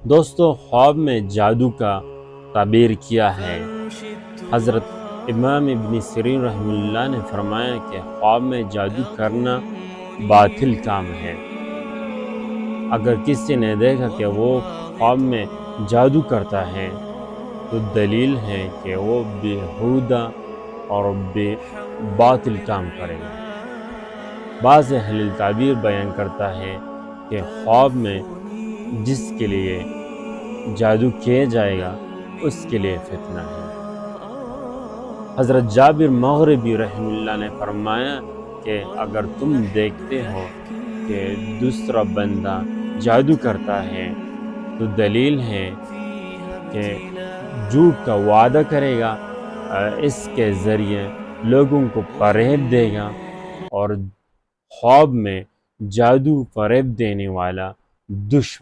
دوستو، خواب میں جادو کا تعبیر کیا ہے۔ حضرت امام ابن سیرین رحمہ اللہ نے فرمایا کہ خواب میں جادو کرنا باطل کام ہے۔ اگر کسی نے دیکھا کہ وہ خواب میں جادو کرتا ہے تو دلیل ہے کہ وہ بیہودہ اور باطل کام کرے گا۔ بعض اہل تعبیر بیان کرتا ہے کہ خواب میں جس کے لیے جادو کیا جائے گا اس کے لیے فتنہ ہے۔ حضرت جابر مغربی رحمہ اللہ نے فرمایا کہ اگر تم دیکھتے ہو کہ دوسرا بندہ جادو کرتا ہے تو دلیل ہے کہ جھوٹ کا وعدہ کرے گا، اس کے ذریعے لوگوں کو فریب دے گا، اور خواب میں جادو فریب دینے والا دشمن